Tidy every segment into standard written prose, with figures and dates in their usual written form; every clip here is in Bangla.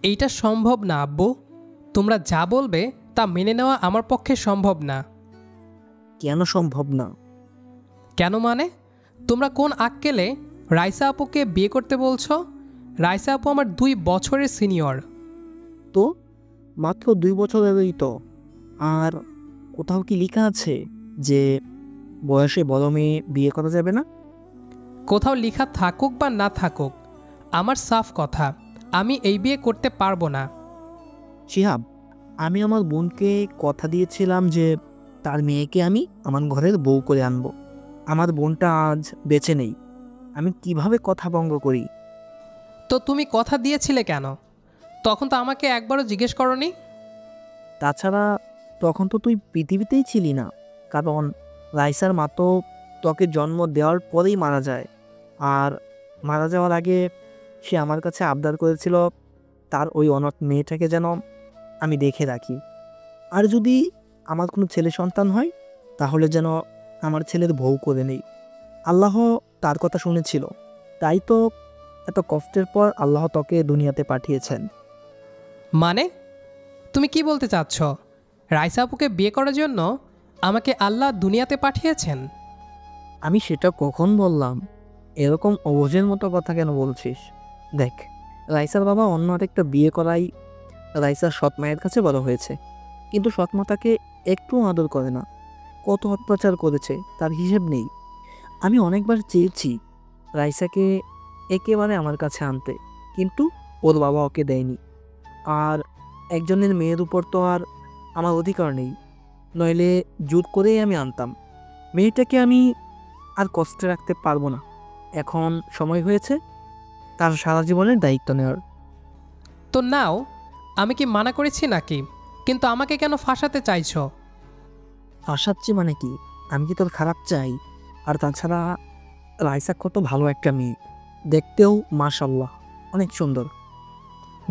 এইটা সম্ভব না আব্বু। তোমরা যা বলবে তা মেনে নেওয়া আমার পক্ষে সম্ভব না। কেন সম্ভব না? কেন মানে? তোমরা কোন আক্কেলে রাইসা আপুকে বিয়ে করতে বলছো? রাইসা আপু আমার 2 বছরের সিনিয়র। তো মাত্র 2 বছরেরই তো। আর কোথাও কি লেখা আছে যে বয়সে বড় মেয়ে বিয়ে করা যাবে না? কোথাও লেখা থাকুক বা না থাকুক, আমার সাফ কথা, আমি এই বিয়ে করতে পারবো না। শিহাব, আমি আমার বোনকে কথা দিয়েছিলাম যে তার মেয়েকে আমি আমার ঘরের বউ করে আনবো। আমার বোনটা আজ বেঁচে নেই, আমি কিভাবে কথা ভঙ্গ করি? তো তুমি কথা দিয়েছিলে কেন? তখন তো আমাকে একবারও জিজ্ঞেস করনি। তাছাড়া তখন তো তুই পৃথিবীতেই ছিলি না, কারণ রাইসার মা তো তোকে জন্ম দেওয়ার পরেই মারা যায়। আর মারা যাওয়ার আগে সে আমার কাছে আবদার করেছিল তার ওই অনাথ মেয়েটাকে যেন আমি দেখে রাখি। আর যদি আমার কোনো ছেলে সন্তান হয় তাহলে যেন আমার ছেলের বউ করে নেই। আল্লাহ তার কথা শুনেছিল, তাই তো এত কষ্টের পর আল্লাহ তোকে দুনিয়াতে পাঠিয়েছেন। মানে তুমি কি বলতে চাচ্ছ? রাইসা আপুকে বিয়ে করার জন্য আমাকে আল্লাহ দুনিয়াতে পাঠিয়েছেন? আমি সেটা কখন বললাম? এরকম অবুঝের মতো কথা কেন বলছিস? দেখ, রাইসার বাবা অন্য আরেকটা বিয়ে করাই রাইসার সৎ মায়ের কাছে বড় হয়েছে, কিন্তু সৎ মা তাকে একটু আদর করে না। কত অত্যাচার করেছে তার হিসেব নেই। আমি অনেকবার চেয়েছি রাইসাকে একেবারে আমার কাছে আনতে, কিন্তু ওর বাবা ওকে দেয়নি। আর একজনের মেয়ের উপর তো আর আমার অধিকার নেই, নইলে জোর করেই আমি আনতাম। মেয়েটাকে আমি আর কষ্টে রাখতে পারবো না। এখন সময় হয়েছে তার সারা জীবনের দায়িত্ব নেওয়ার। তো নাও, আমি কি মানা করেছি নাকি? কিন্তু আমাকে কেন ফাঁসাতে চাইছো? ফাঁসাচ্ছি মানে কি? আমি কি তোর খারাপ চাই? আর তাছাড়া রাইসা কত ভালো একটা মেয়ে, দেখতেও মাশাল্লাহ অনেক সুন্দর।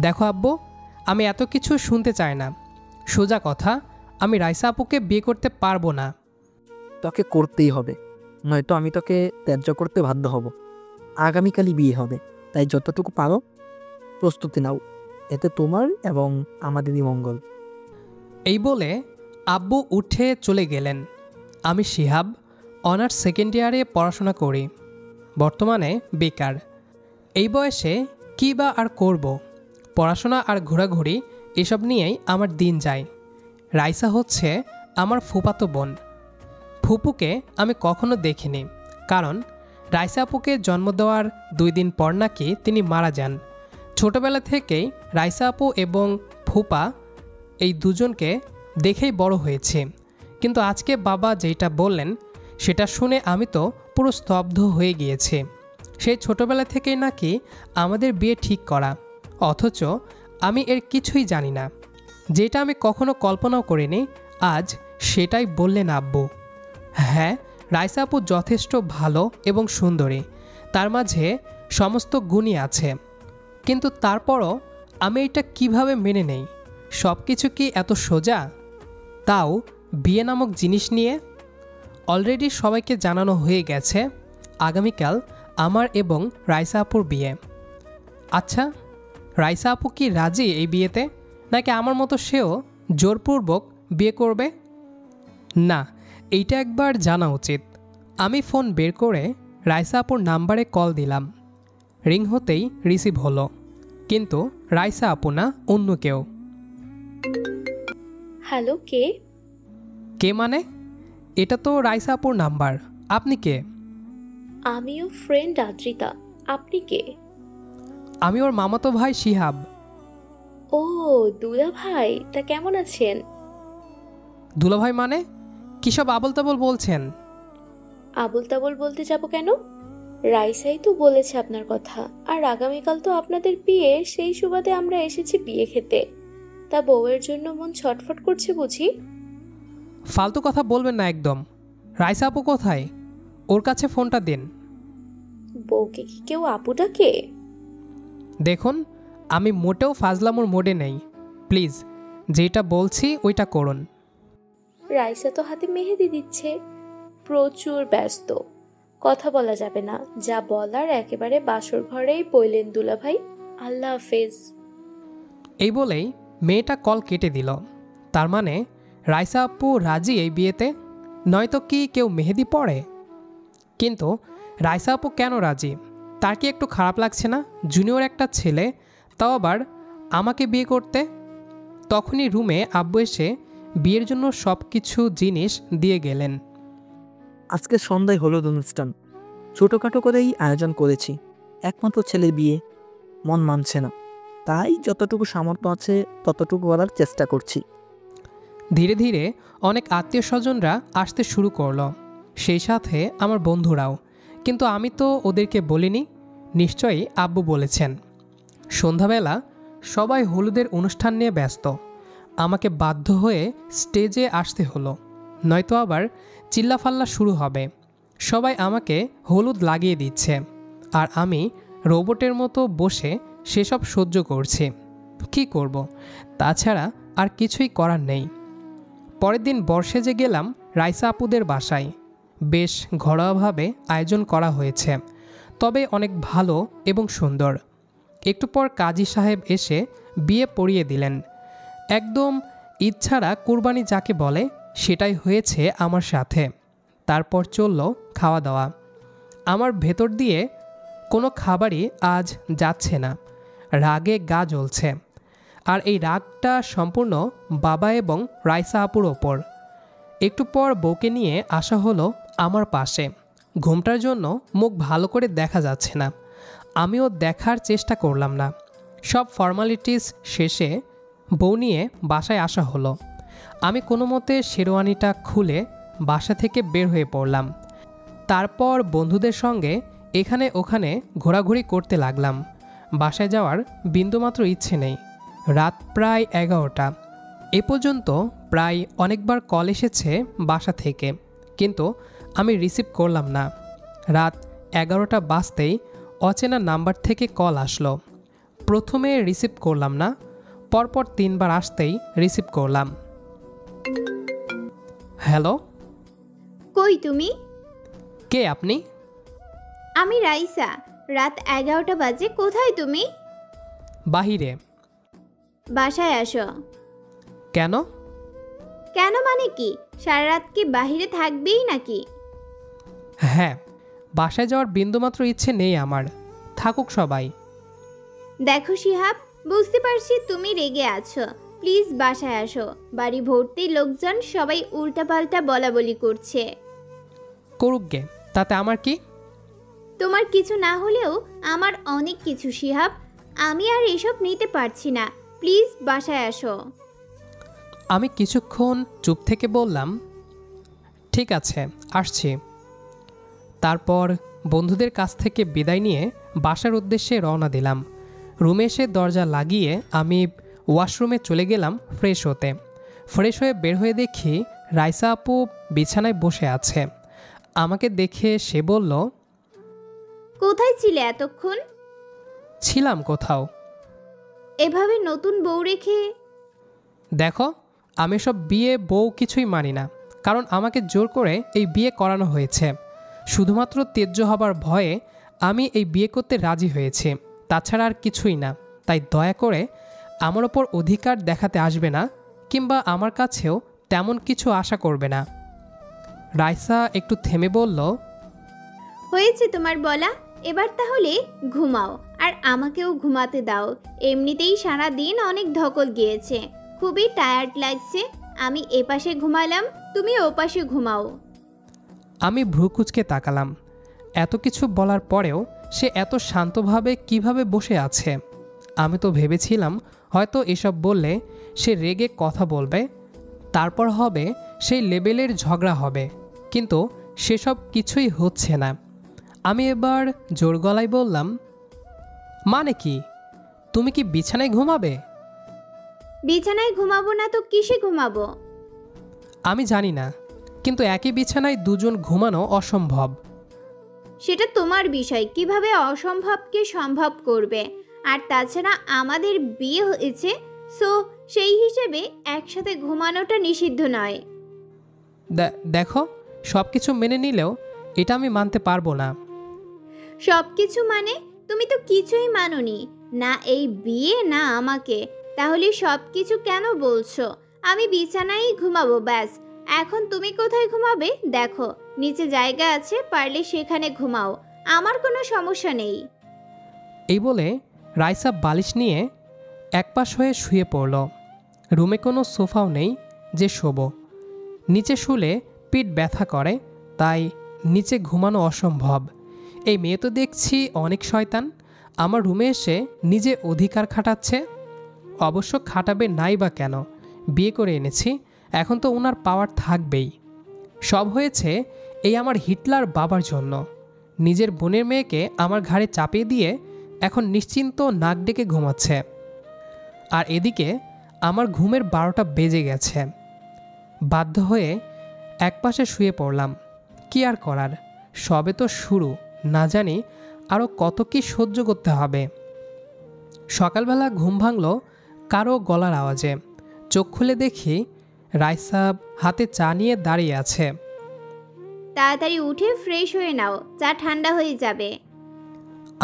দেখো আব্বু, আমি এত কিছু শুনতে চাই না। সোজা কথা, আমি রাইসা আপুকে বিয়ে করতে পারবো না। তোকে করতেই হবে, নয়তো আমি তোকে ত্যায্য করতে বাধ্য হব। আগামীকালই বিয়ে হবে, তাই যতটুকু পারো প্রস্তুতি নাও, এতে তোমার এবং আমাদেরই মঙ্গল। এই বলে আব্বু উঠে চলে গেলেন। আমি শিহাব, অনার্স সেকেন্ড ইয়ারে পড়াশোনা করি, বর্তমানে বেকার। এই বয়সে কী বা আর করব? পড়াশোনা আর ঘোরাঘুরি এসব নিয়েই আমার দিন যায়। রাইসা হচ্ছে আমার ফুফাতো বোন। ফুপুকে আমি কখনো দেখিনি, কারণ রাইসা আপুকে জন্ম দেওয়ার 2 দিন পর নাকি তিনি মারা যান। ছোটবেলা থেকেই রাইসা আপু এবং ফুপা এই দুজনকে দেখেই বড় হয়েছে। কিন্তু আজকে বাবা যেটা বললেন সেটা শুনে আমি তো পুরো স্তব্ধ হয়ে গিয়েছি। সেই ছোটবেলা থেকেই নাকি আমাদের বিয়ে ঠিক করা, অথচ আমি এর কিছুই জানি না। যেটা আমি কখনো কল্পনাও করিনি, আজ সেটাই বললেন আব্বু। হ্যাঁ, রাইসা আপু যথেষ্ট ভালো এবং সুন্দরী, তার মাঝে সমস্ত গুণই আছে। কিন্তু তারপরও আমি এটা কিভাবে মেনে নেই? সব কিছু কি এত সোজা? তাও বিয়ে নামক জিনিস নিয়ে। অলরেডি সবাইকে জানানো হয়ে গেছে আগামীকাল আমার এবং রাইসা আপুর বিয়ে। আচ্ছা, রাইসা আপু কি রাজি এই বিয়েতে, নাকি আমার মতো সেও জোরপূর্বক বিয়ে করবে? না, এইটা একবার জানা উচিত। আমি ফোন বের করে রাইসা আপুর নাম্বারে কল দিলাম। রিং হতেই রিসিভ হলো, কিন্তু রাইসা আপু না, অন্য কেউ। হ্যালো, কে? কে মানে? এটা তো রাইসা আপুর নাম্বার। আপনি কে? আমিও ফ্রেন্ড আদ্রিতা। আপনি কে? আমি ওর মামাতো ভাই শিহাব। ও, দুলা ভাই, তা কেমন আছেন? দুলাভাই মানে? কিসব আবল তাবল বলছেন? আবুল তাবুল বলতে যাব কেন? রাইসাই তো বলেছে আপনার কথা। আর আগামীকাল তো আপনাদের বিয়ে, সেই সুবাদে আমরা এসেছি বিয়ে খেতে। তা বউয়ের জন্য মন ছটফট করছে বুঝি? ফালতু কথা বলবেন না একদম। রাইসা আপু কোথায়? ওর কাছে ফোনটা দিন। বউকে কি কেউ আপু ডাকে? দেখুন, আমি মোটেও ফাজলামোর মোডে নেই। প্লিজ, যেটা বলছি ওইটা করুন। রাইসা তো হাতে মেহেদি দিচ্ছে, প্রচুর ব্যস্ত, কথা বলা যাবে না। যা বলার একেবারে বাসর ঘরেই বললেন দুলা ভাই। আল্লাহ হাফেজ। এই বলেই মেয়েটা কল কেটে দিল। তার মানে রাইসা আপু রাজি এই বিয়েতে, নয়তো কি কেউ মেহেদি পড়ে? কিন্তু রাইসা আপু কেন রাজি? তার কি একটু খারাপ লাগছে না জুনিয়র একটা ছেলে, তাও আবার আমাকে বিয়ে করতে? তখনই রুমে আব্বু এসে বিয়ের জন্য সব কিছু জিনিস দিয়ে গেলেন। আজকে সন্ধ্যায় হলুদ অনুষ্ঠান ছোটোখাটো করেই আয়োজন করেছি। একমাত্র ছেলের বিয়ে, মন মানছে না, তাই যতটুকু সামর্থ্য আছে ততটুকু করার চেষ্টা করছি। ধীরে ধীরে অনেক আত্মীয় স্বজনরা আসতে শুরু করলো, সেই সাথে আমার বন্ধুরাও। কিন্তু আমি তো ওদেরকে বলিনি, নিশ্চয়ই আব্বু বলেছেন। সন্ধ্যাবেলা সবাই হলুদের অনুষ্ঠান নিয়ে ব্যস্ত। আমাকে বাধ্য হয়ে স্টেজে আসতে হলো, নয়তো আবার চিল্লাফাল্লা শুরু হবে। সবাই আমাকে হলুদ লাগিয়ে দিচ্ছে, আর আমি রোবটের মতো বসে সেসব সহ্য করছি। কি করব? তাছাড়া আর কিছুই করার নেই। পরের দিন বর্ষেজে গেলাম রাইসা আপুদের বাসায়। বেশ ঘরোয়াভাবে আয়োজন করা হয়েছে, তবে অনেক ভালো এবং সুন্দর। একটু পর কাজী সাহেব এসে বিয়ে পড়িয়ে দিলেন। একদম ইচ্ছারা কুরবানি যাকে বলে সেটাই হয়েছে আমার সাথে। তারপর চলল খাওয়া দাওয়া। আমার ভেতর দিয়ে কোনো খাবারই আজ যাচ্ছে না, রাগে গা জ্বলছে। আর এই রাগটা সম্পূর্ণ বাবা এবং রাইসা আপুর ওপর। একটু পর বউকে নিয়ে আসা হলো আমার পাশে। ঘুমটার জন্য মুখ ভালো করে দেখা যাচ্ছে না, আমিও দেখার চেষ্টা করলাম না। সব ফর্মালিটিস শেষে বউ নিয়ে বাসায় আসা হলো। আমি কোনো মতে শেরওয়ানিটা খুলে বাসা থেকে বের হয়ে পড়লাম। তারপর বন্ধুদের সঙ্গে এখানে ওখানে ঘোরাঘুরি করতে লাগলাম। বাসায় যাওয়ার বিন্দুমাত্র ইচ্ছে নেই। রাত প্রায় 11টা। এ পর্যন্ত প্রায় অনেকবার কল এসেছে বাসা থেকে, কিন্তু আমি রিসিভ করলাম না। রাত 11টা বাজতেই অচেনা নাম্বার থেকে কল আসলো। প্রথমে রিসিভ করলাম না, পরপর 3বার আসতেই রিসিভ করলাম। হ্যালো, কই তুমি? কে আপনি? আমি রাইসা। রাত 11টা বাজে, কোথায় তুমি? বাহিরে। বাসায় আসো। কেন? কেন মানে কি? সারা রাত কি বাহিরে থাকবেই নাকি? হ্যাঁ, বাসায় যাওয়ার বিন্দুমাত্র ইচ্ছে নেই আমার, থাকুক সবাই। দেখো শিহাব, বুঝতে পারছি তুমি রেগে আছো। প্লিজ বাসায় আসো। বাড়ি ভর্তি লোকজন, সবাই উল্টাপাল্টা বলাবলি করছে। করুক গে, তাতে আমার কি? তোমার কিছু না হলেও আমার অনেক কিছু শিহাব। আমি আর এসব নিতে পারছি না। প্লিজ বাসায় আসো। আমি কিছুক্ষণ চুপ থেকে বললাম, ঠিক আছে, আসছি। তারপর বন্ধুদের কাছ থেকে বিদায় নিয়ে বাসার উদ্দেশ্যে রওনা দিলাম। রুমে এসে দরজা লাগিয়ে আমি ওয়াশরুমে চলে গেলাম ফ্রেশ হতে। ফ্রেশ হয়ে বের হয়ে দেখি রাইসা আপু বিছানায় বসে আছে। আমাকে দেখে সে বলল, কোথায় ছিলে এতক্ষণ? ছিলাম কোথাও। এভাবে নতুন বউ রেখে? দেখো, আমি সব বিয়ে বউ কিছুই মানি না, কারণ আমাকে জোর করে এই বিয়ে করানো হয়েছে। শুধুমাত্র ত্যায্য হবার ভয়ে আমি এই বিয়ে করতে রাজি হয়েছি, তাছাড়া আর কিছুই না। তাই দয়া করে আমার ওপর অধিকার দেখাতে আসবে না, কিংবা আমার কাছেও তেমন কিছু আশা করবে না। রাইসা একটু থেমে বলল, হয়েছে তোমার বলা, এবার তাহলে ঘুমাও আর আমাকেও ঘুমাতে দাও। এমনিতেই সারা দিন অনেক ধকল গিয়েছে, খুবই টায়ার্ড লাগছে। আমি এপাশে ঘুমালাম, তুমি ওপাশে ঘুমাও। আমি ভ্রুকুচকে তাকালাম। এত কিছু বলার পরেও সে এত শান্তভাবে কিভাবে বসে আছে? আমি তো ভেবেছিলাম হয়তো এসব বললে সে রেগে কথা বলবে, তারপর হবে সেই লেভেলের ঝগড়া হবে, কিন্তু সেসব কিছুই হচ্ছে না। আমি এবার জোর গলায় বললাম, মানে কি? তুমি কি বিছানায় ঘুমাবে? বিছানায় ঘুমাবো না তো কিসে ঘুমাবো? আমি জানি না, কিন্তু একই বিছানায় দুজন ঘুমানো অসম্ভব। সেটা তোমার বিষয়, কিভাবে অসম্ভবকে সম্ভব করবে। আর তাছাড়া আমাদের বিয়ে হয়েছে, সো সেই হিসেবে একসাথে ঘুমানোটা নিষিদ্ধ নয়। দেখো, সব কিছু মেনে নিলেও এটা আমি মানতে পারবো না। সব কিছু মানে? তুমি তো কিছুই মানোনি, না এই বিয়ে না আমাকে। তাহলে সব কিছু কেন বলছো? আমি বিছানায় ঘুমাবো ব্যাস। এখন তুমি কোথায় ঘুমাবে দেখো, নিচে জায়গা আছে, পারলে সেখানে ঘুমাও, আমার কোনো সমস্যা নেই। এই বলে রাইসা বালিশ নিয়ে একপাশ হয়ে শুয়ে পড়ল। রুমে কোনো সোফাও নেই যে শোবো। নিচে শুলে পিঠ ব্যথা করে, তাই নিচে ঘুমানো অসম্ভব। এই মেয়ে তো দেখছি অনেক শয়তান, আমার রুমে এসে নিজে অধিকার খাটাচ্ছে। অবশ্য খাটাবে নাই বা কেন, বিয়ে করে এনেছি, এখন তো ওনার পাওয়ার থাকবেই। সব হয়েছে এই আমার হিটলার বাবার জন্য। নিজের বোনের মেয়েকে আমার ঘাড়ে চাপিয়ে দিয়ে এখন নিশ্চিন্ত নাক ডেকে ঘুমাচ্ছে। আর এদিকে আমার ঘুমের 12টা বেজে গেছে। বাধ্য হয়ে একপাশে শুয়ে পড়লাম। কি আর করার, সবে তো শুরু, না জানি আরও কত কি সহ্য করতে হবে। সকালবেলা ঘুম ভাঙল কারো গলার আওয়াজে। চোখ খুলে দেখি রাইসা হাতে চা নিয়ে দাঁড়িয়ে আছে। তাড়াতাড়ি উঠে ফ্রেশ হয়ে নাও, চা ঠান্ডা হয়ে যাবে।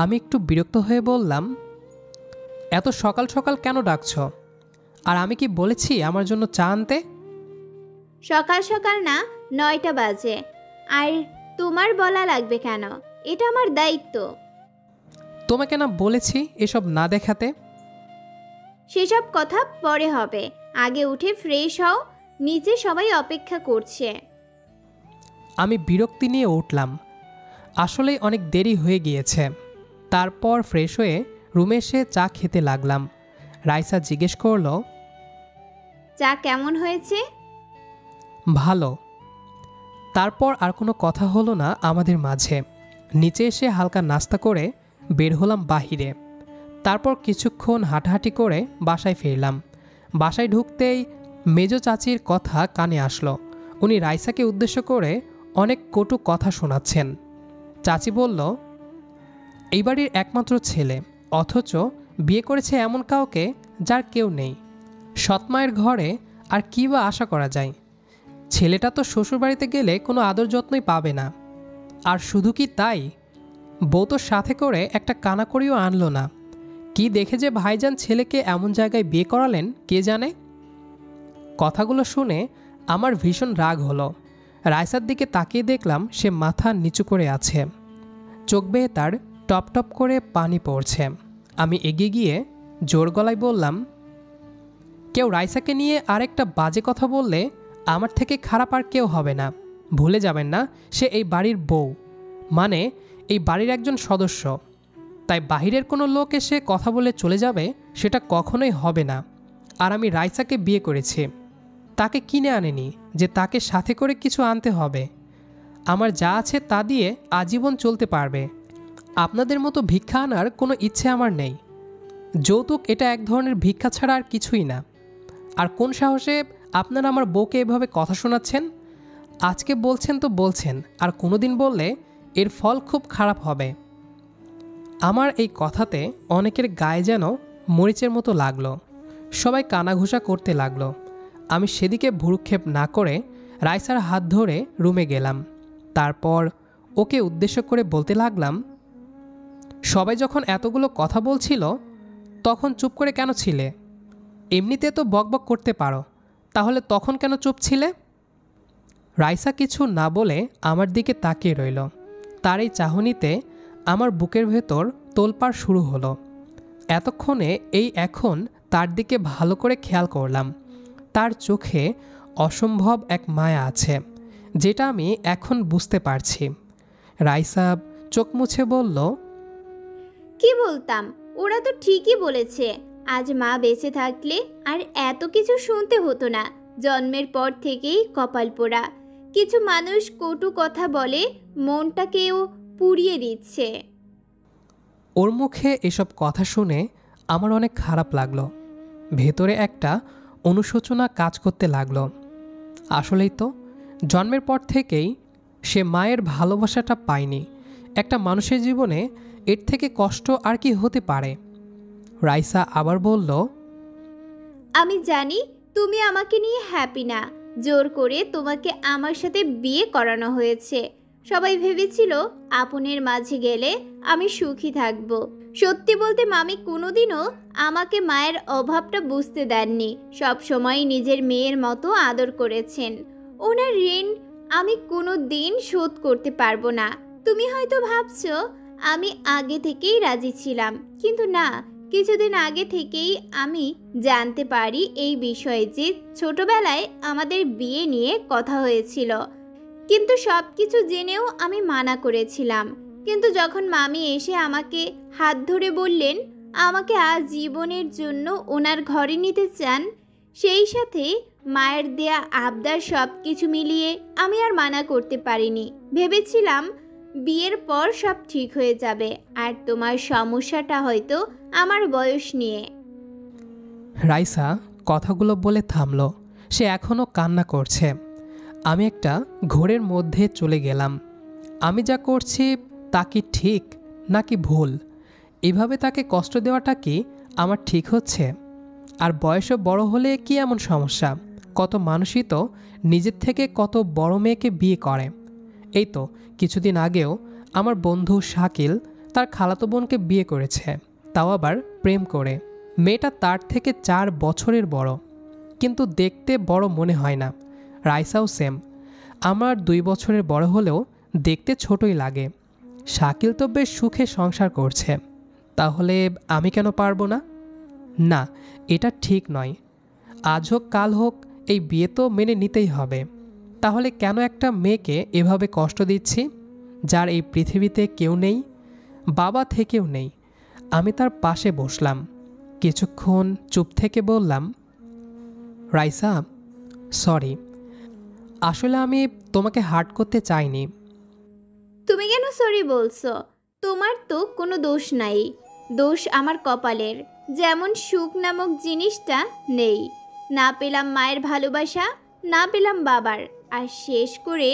আমি একটু বিরক্ত হয়ে বললাম, এত সকাল সকাল কেন ডাকছ? আর আমি কি বলেছি আমার জন্য চা আনতে? সকাল সকাল না, 9টা বাজে। আর তোমার বলা লাগবে কেন? এটা আমার দায়িত্ব। তোমাকে না বলেছি এসব না দেখাতে? সেসব কথা পরে হবে, আগে উঠে ফ্রেশ হও, নিচে সবাই অপেক্ষা করছে। আমি বিরক্তি নিয়ে উঠলাম। আসলেই অনেক দেরি হয়ে গিয়েছে। তারপর ফ্রেশ হয়ে রুমে এসে চা খেতে লাগলাম। রাইসা জিজ্ঞেস করলো, চা কেমন হয়েছে? ভালো। তারপর আর কোনো কথা হলো না আমাদের মাঝে। নিচে এসে হালকা নাস্তা করে বের হলাম বাহিরে। তারপর কিছুক্ষণ হাঁটাহাঁটি করে বাসায় ফিরলাম। বাসায় ঢুকতেই মেজো চাচির কথা কানে আসলো। উনি রাইসাকে উদ্দেশ্য করে অনেক কটু কথা শোনাচ্ছেন। চাচি বলল, এই বাড়ির একমাত্র ছেলে, অথচ বিয়ে করেছে এমন কাউকে যার কেউ নেই। সৎমায়ের ঘরে আর কী বা আশা করা যায়? ছেলেটা তো শ্বশুরবাড়িতে গেলে কোনো আদর যত্নই পাবে না। আর শুধু কি তাই, বউ তো সাথে করে একটা কানাকড়িও আনলো না। কি দেখে যে ভাইজান ছেলেকে এমন জায়গায় বিয়ে করালেন কে জানে। কথাগুলো শুনে আমার ভীষণ রাগ হলো। রাইসার দিকে তাকিয়ে দেখলাম সে মাথা নিচু করে আছে, চোখ বেয়ে তার টপ টপ করে পানি পড়ছে। আমি এগিয়ে গিয়ে জোর গলায় বললাম, কেউ রাইসাকে নিয়ে আরেকটা বাজে কথা বললে আমার থেকে খারাপ আর কেউ হবে না। ভুলে যাবেন না, সে এই বাড়ির বউ, মানে এই বাড়ির একজন সদস্য। তাই বাহিরের কোনো লোক এসে কথা বলে চলে যাবে সেটা কখনোই হবে না। আর আমি রাইসাকে বিয়ে করেছি, তাকে কিনে আনেনি যে তাকে সাথে করে কিছু আনতে হবে। আমার যা আছে তা দিয়ে আজীবন চলতে পারবে। আপনাদের মতো ভিক্ষা আনার কোনো ইচ্ছে আমার নেই। যৌতুক এটা এক ধরনের ভিক্ষা ছাড়া আর কিছুই না। আর কোন সাহসে আপনারা আমার বউকে এভাবে কথা শোনাচ্ছেন? আজকে বলছেন তো বলছেন, আর কোনো দিন বললে এর ফল খুব খারাপ হবে। আমার এই কথাতে অনেকের গায়ে যেন মরিচের মতো লাগলো। সবাই কানাঘুষা করতে লাগলো। আমি সেদিকে ভ্রুক্ষেপ না করে রাইসার হাত ধরে রুমে গেলাম। তারপর ওকে উদ্দেশ্য করে বলতে লাগলাম, সবাই যখন এতগুলো কথা বলছিল তখন চুপ করে কেন ছিলে? এমনিতে তো বকবক করতে পারো, তাহলে তখন কেন চুপ ছিলে? রাইসা কিছু না বলে আমার দিকে তাকিয়ে রইল। তার এই চাহনিতে আমার বুকের ভেতর তোলপাড় শুরু হলো। এতক্ষণে এখন তার দিকে ভালো করে খেয়াল করলাম। তার চোখে অসম্ভব এক মায়া আছে, যেটা আমি এখন বুঝতে পারছি। রাইসা চোখ মুছে বলল, কি বলতাম, ওরা তো ঠিকই বলেছে। আজ মা বেঁচে থাকলে আর এত কিছু শুনতে হতো না। জন্মের পর থেকেই কপাল পোড়া। কিছু মানুষ কটু কথা বলে মনটাকেও পুড়িয়ে দিচ্ছে। ওর মুখে এসব কথা শুনে আমার অনেক খারাপ লাগলো। ভেতরে একটা অনুশোচনা কাজ করতে লাগলো। আসলেই তো, জন্মের পর থেকেই সে মায়ের ভালোবাসাটা পায়নি। একটা মানুষের জীবনে এর থেকে কষ্ট আর কি হতে পারে? রাইসা আবার বলল, আমি জানি তুমি আমাকে নিয়ে হ্যাপি না। জোর করে তোমাকে আমার সাথে বিয়ে করানো হয়েছে। সবাই ভেবেছিল আপনের মাঝে গেলে আমি সুখী থাকব। সত্যি বলতে মামি কোনোদিনও আমাকে মায়ের অভাবটা বুঝতে দেননি, সব সময় নিজের মেয়ের মতো আদর করেছেন। ওনার ঋণ আমি কোনো দিন শোধ করতে পারবো না। তুমি হয়তো ভাবছো আমি আগে থেকেই রাজি ছিলাম, কিন্তু না, কিছুদিন আগে থেকেই আমি জানতে পারি এই বিষয়ে যে ছোটবেলায় আমাদের বিয়ে নিয়ে কথা হয়েছিল, কিন্তু সব কিছু জেনেও আমি মানা করেছিলাম। কিন্তু যখন মামি এসে আমাকে হাত ধরে বললেন আমাকে আজীবনের জন্য ওনার ঘরে নিতে চান, সেই সাথে মায়ের দেয়া আবদার সব কিছু মিলিয়ে আমি আর মানা করতে পারিনি। ভেবেছিলাম বিয়ের পর সব ঠিক হয়ে যাবে, আর তোমার সমস্যাটা হয়তো আমার বয়স নিয়ে। রাইসা কথাগুলো বলে থামল। সে এখনও কান্না করছে। আমি একটা ঘোরের মধ্যে চলে গেলাম। আমি যা করছি তা কি ঠিক নাকি ভুল? এভাবে তাকে কষ্ট দেওয়াটা কি আমার ঠিক হচ্ছে? আর বয়সও বড় হলে কি এমন সমস্যা? কত মানুষই তো নিজের থেকে কত বড় মেয়েকে বিয়ে করে। এই তো কিছুদিন আগেও আমার বন্ধু শাকিল তার খালাতো বোনকে বিয়ে করেছে, তাও আবার প্রেম করে। মেয়েটা তার থেকে 4 বছরের বড়, কিন্তু দেখতে বড় মনে হয় না। রাইসাও সেম। আমার 2 বছরের বড় হলেও দেখতে ছোটই লাগে। শাকিল তো বেশ সুখে সংসার করছে, তাহলে আমি কেন পারবো না? না, এটা ঠিক নয়। আজ হোক কাল হোক এই বিয়ে তো মেনে নিতেই হবে। তাহলে কেন একটা মেয়েকে এভাবে কষ্ট দিচ্ছি, যার এই পৃথিবীতে কেউ নেই, বাবা থেকেও নেই? আমি তার পাশে বসলাম, কিছুক্ষণ চুপ থেকে বললাম, রাইসা, সরি, আসলে আমি তোমাকে হার্ট করতে চাইনি। তুমি কেন সরি বলছো? তোমার তো কোনো দোষ নাই। দোষ আমার কপালের, যেমন সুখ নামক জিনিসটা নেই। না পেলাম মায়ের ভালোবাসা, না পেলাম বাবার, আর শেষ করে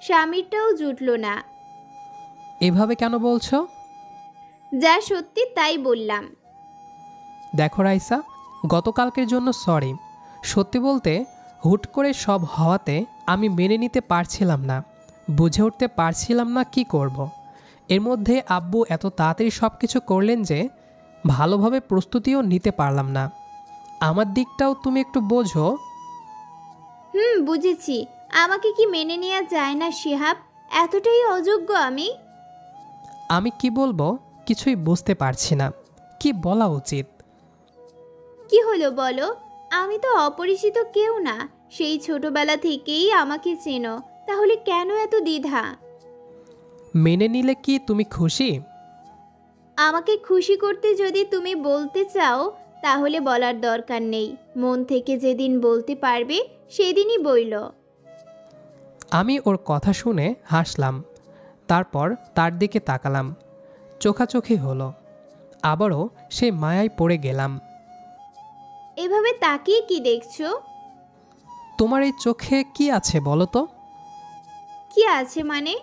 স্বামীরটাও জুটলো না। এভাবে কেন বলছো? যা সত্যি তাই বললাম। দেখো রাইসা, গতকালকের জন্য সরি। সত্যি বলতে হুট করে সব হওয়াতে আমি মেনে নিতে পারছিলাম না, বুঝে উঠতে পারছিলাম না কি করব। এর মধ্যে আব্বু এত তাড়াতাড়ি সব কিছু করলেন যে ভালোভাবে প্রস্তুতিও নিতে পারলাম না। আমার দিকটাও তুমি একটু বোঝো। বুঝেছি। আমাকে কি মেনে নেওয়া যায় না শিহাব? এতটাই অযোগ্য আমি? আমি কি বলবো কিছুই বুঝতে পারছি না, কি বলা উচিত। কি হলো বলো? আমি তো অপরিচিত কেউ না, সেই ছোটবেলা থেকেই আমাকে চেনো, তাহলে কেন এত দ্বিধা? মেনে নিলে কি তুমি খুশি? আমাকে খুশি করতে যদি তুমি বলতে চাও তাহলে বলার দরকার নেই। মন থেকে যেদিন বলতে পারবে সেদিনই বইল। আমি ওর কথা শুনে হাসলাম, তারপর তার দিকে তাকালাম। চোখাচোখি হলো। আবারও সেই মায়ায় পড়ে গেলাম। এভাবে তাকিয়ে কি দেখছো? তোমার এই চোখে কি আছে বলো তো? কি আছে মানে?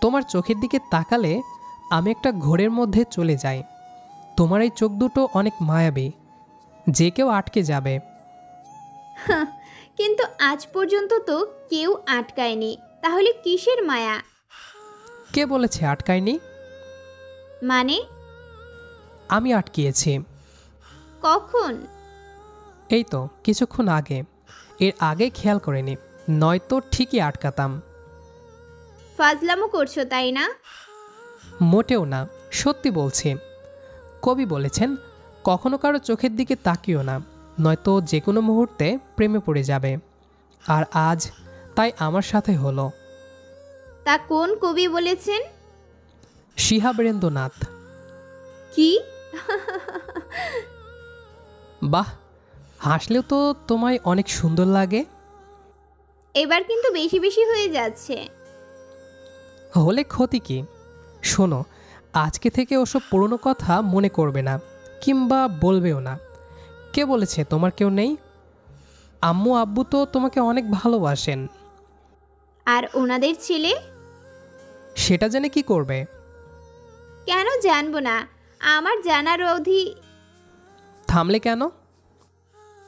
তোমার চোখের দিকে তাকালে আমি একটা ঘোরের মধ্যে চলে যাই। তোমার এই চোখ দুটো অনেক মায়াবী, যে কেউ আটকে যাবে। কিন্তু আজ পর্যন্ত তো কেউ আটকায়নি, তাহলে কিসের মায়া? কে বলেছে আটকায়নি? মানে? আমি আটকিয়েছি। কখন? এই তো কিছুক্ষণ আগে। এর আগে খেয়াল করিনি, নয়তো ঠিকই আটকাতাম। ফাজলামো করছো তাই না? মোটেও না, সত্যি বলছি। কবি বলেছেন, কখনো কারো চোখের দিকে তাকিও না, নয়তো যে কোনো মুহূর্তে প্রেমে পড়ে যাবে। আর আজ তাই আমার সাথে হলো। তা কোন কবি বলেছেন? শিহাবরেন্দ্রনাথ। কি? বাহ, হাসলেও তো তোমায় অনেক সুন্দর লাগে। এবার কিন্তু বেশি বেশি হয়ে যাচ্ছে। হলে ক্ষতি কি? শোনো, আজকে থেকে ওসব পুরনো কথা মনে করবে না, কিংবা বলবেও না। কে বলেছে তোমার কেউ নেই? আম্মু আব্বু তো তোমাকে অনেক ভালোবাসেন। আর ওনাদের ছেলে? সেটা জেনে কি করবে? কেন জানবো না? আমার জানার থামলে কেন?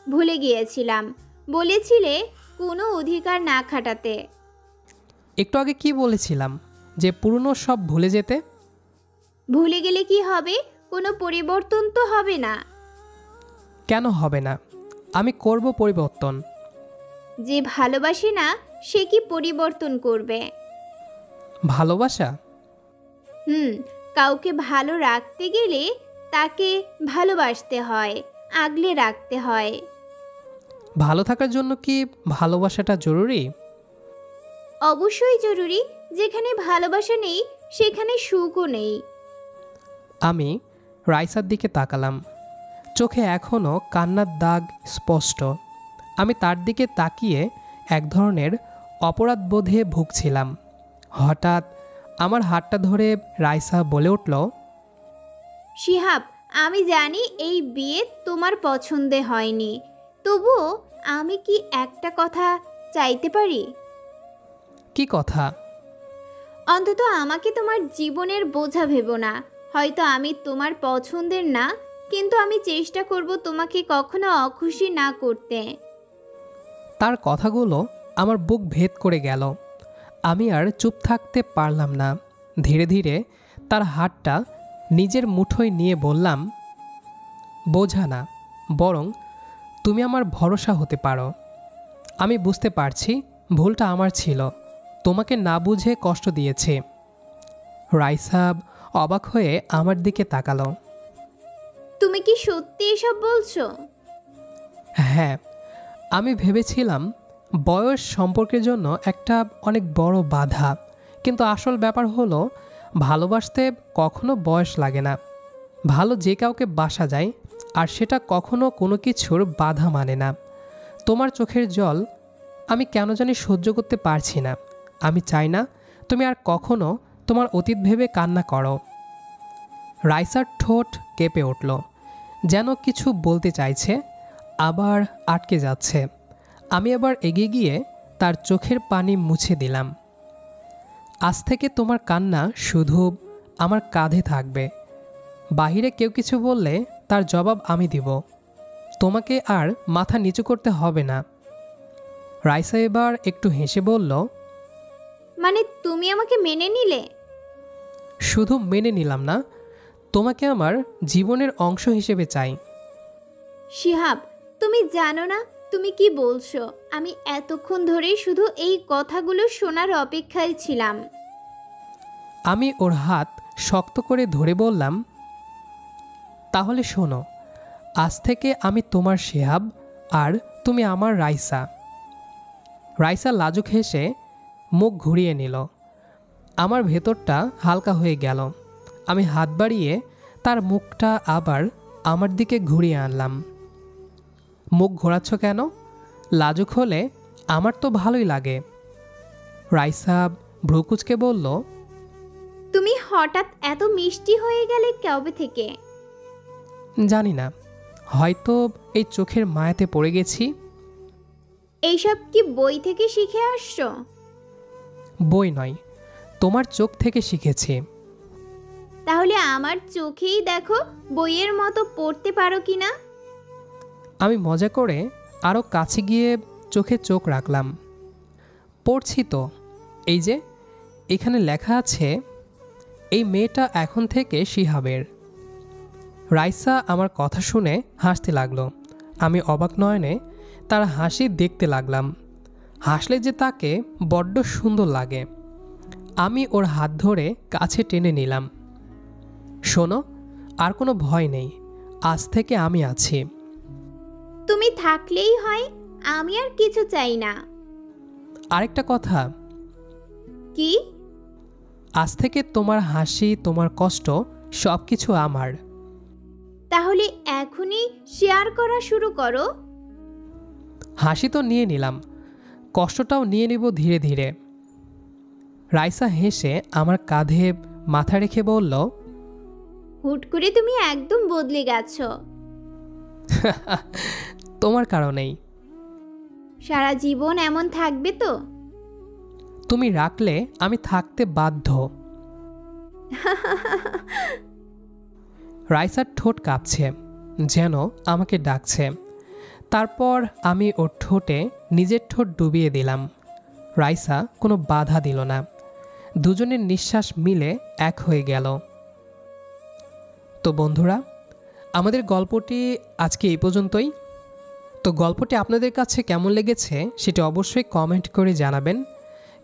ভুলে গিয়েছিলাম। বলেছিলে কোনো অধিকার না খাটাতে। একটু আগে কি বলেছিলাম? যে পুরনো সব ভুলে যেতে। ভুলে গেলে কি হবে? কোনো পরিবর্তন তো হবে না। কেন হবে না? আমি করব পরিবর্তন। যে ভালোবাসে না সে কি পরিবর্তন করবে? ভালোবাসা? কাউকে ভালো রাখতে গেলে তাকে ভালোবাসতে হয়, আগলে রাখতে হয়। ভালো থাকার জন্য কি ভালোবাসাটা জরুরি? অবশ্যই জরুরি। যেখানে ভালোবাসা নেই সেখানে সুখও নেই। আমি রাইসার দিকে তাকালাম। চোখে এখনও কান্নার দাগ স্পষ্ট। আমি তার দিকে তাকিয়ে এক ধরনের অপরাধবোধে ভুগছিলাম। হঠাৎ আমার হাতটা ধরে রাইসা বলে উঠল, শিহাব, আমি জানি এই বিয়ে তোমার পছন্দে হয়নি, তবুও আমি কি একটা কথা চাইতে পারি? কি কথা? অন্তত আমাকে তোমার জীবনের বোঝা ভেবো না। হয়তো আমি তোমার পছন্দের না, কিন্তু আমি চেষ্টা করব তোমাকে কখনো অখুশি না করতে। তার কথাগুলো আমার বুক ভেদ করে গেল। আমি আর চুপ থাকতে পারলাম না। ধীরে ধীরে তার হাতটা নিজের মুঠোয় নিয়ে বললাম, বোঝা না, বরং তুমি আমার ভরসা হতে পারো। আমি বুঝতে পারছি ভুলটা আমার ছিল, তোমাকে না বুঝে কষ্ট দিয়েছে। রাইসা অবাক হয়ে আমার দিকে তাকালো। তুমি কি সত্যি এসব বলছো? হ্যাঁ, আমি ভেবেছিলাম বয়স সম্পর্কের জন্য একটা অনেক বড় বাধা, কিন্তু আসল ব্যাপার হলো ভালোবাসতে কখনো বয়স লাগে না। ভালো যে কাউকে বাসা যায়, আর সেটা কখনো কোনো কিছুর বাধা মানে না। তোমার চোখের জল আমি কেন জানি সহ্য করতে পারছি না। আমি চাই না তুমি আর কখনো তোমার অতীত ভেবে কান্না করো। রাইসার ঠোঁট কেঁপে উঠল, যেন কিছু বলতে চাইছে, আবার আটকে যাচ্ছে। আমি আবার এগিয়ে গিয়ে তার চোখের পানি মুছে দিলাম। আজ থেকে তোমার কান্না শুধু আমার কাঁধে থাকবে। বাহিরে কেউ কিছু বললে তার জবাব আমি দিব। তোমাকে আর মাথা নিচু করতে হবে না। রাইসা এবার একটু হেসে বলল, মানে তুমি আমাকে মেনে নিলে? শুধু মেনে নিলাম না, তোমাকে আমার জীবনের অংশ হিসেবে চাই। শিহাব, তুমি জানো না তুমি কি বলছো? আমি এতক্ষণ ধরে শুধু এই কথাগুলো শোনার অপেক্ষায় ছিলাম। আমি ওর হাত শক্ত করে ধরে বললাম, তাহলে শোনো, আজ থেকে আমি তোমার শিহাব আর তুমি আমার রাইসা। রাইসা লাজুক হেসে মুখ ঘুরিয়ে নিল। আমার ভেতরটা হালকা হয়ে গেল। আমি হাত বাড়িয়ে তার মুখটা আবার আমার দিকে ঘুরিয়ে আনলাম। মুখ ঘোরাচ্ছ কেন? লাজুক হলে আমার তো ভালোই লাগে। রাইসা ভ্রুকুচকে বলল, তুমি হঠাৎ এত মিষ্টি হয়ে গেলে কবে থেকে? জানি না, হয়তো এই চোখের মায়াতে পড়ে গেছি। এইসব কি বই থেকে শিখে আসছো? বই নয়, তোমার চোখ থেকে শিখেছি। তাহলে আমার চোখেই দেখো বইয়ের মতো পড়তে পারো কিনা। আমি মজা করে আরও কাছে গিয়ে চোখে চোখ রাখলাম। পড়ছি তো, এই যে এখানে লেখা আছে, এই মেয়েটা এখন থেকে শিহাবের। রাইসা আমার কথা শুনে হাসতে লাগলো। আমি অবাক নয়নে তার হাসি দেখতে লাগলাম। হাসলে যে তাকে বড্ড সুন্দর লাগে। আমি ওর হাত ধরে কাছে টেনে নিলাম। শোনো, আর কোনো ভয় নেই, আজ থেকে আমি আছি। তুমি থাকলেই হয়, আমি আর কিছু চাই না। আরেকটা কথা, কি? আজ থেকে তোমার হাসি, তোমার কষ্ট সব কিছু আমার। তাহলে এখনই শেয়ার করা শুরু করো। হাসি তো নিয়ে নিলাম, কষ্টটাও নিয়ে নেব ধীরে ধীরে। রাইসা হেসে আমার কাঁধে মাথা রেখে বলল, হুট করে তুমি একদম বদলে গেছো। তোমার কারণেই। সারা জীবন এমন থাকবে তো? তুমি রাখলে আমি থাকতে বাধ্য। রাইসার ঠোঁট কাঁপছে, যেন আমাকে ডাকছে। তারপর আমি ওর ঠোঁটে নিজের ঠোঁট ডুবিয়ে দিলাম। রাইসা কোনো বাধা দিল না। দুজনের নিঃশ্বাস মিলে এক হয়ে গেল। তো বন্ধুরা, আমাদের গল্পটি আজকে এই পর্যন্তই। তো গল্পটি আপনাদের কাছে কেমন লেগেছে সেটি অবশ্যই কমেন্ট করে জানাবেন,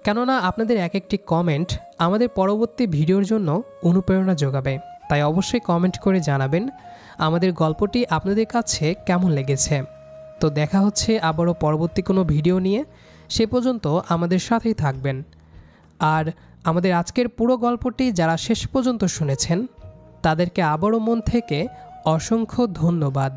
কেননা আপনাদের এক একটি কমেন্ট আমাদের পরবর্তী ভিডিওর জন্য অনুপ্রেরণা যোগাবে। তাই অবশ্যই কমেন্ট করে জানাবেন আমাদের গল্পটি আপনাদের কাছে কেমন লেগেছে। তো দেখা হচ্ছে আবারও পরবর্তী কোনো ভিডিও নিয়ে। সে পর্যন্ত আমাদের সাথেই থাকবেন। আর আমাদের আজকের পুরো গল্পটি যারা শেষ পর্যন্ত শুনেছেন তাদেরকে আবারও মন থেকে অসংখ্য ধন্যবাদ।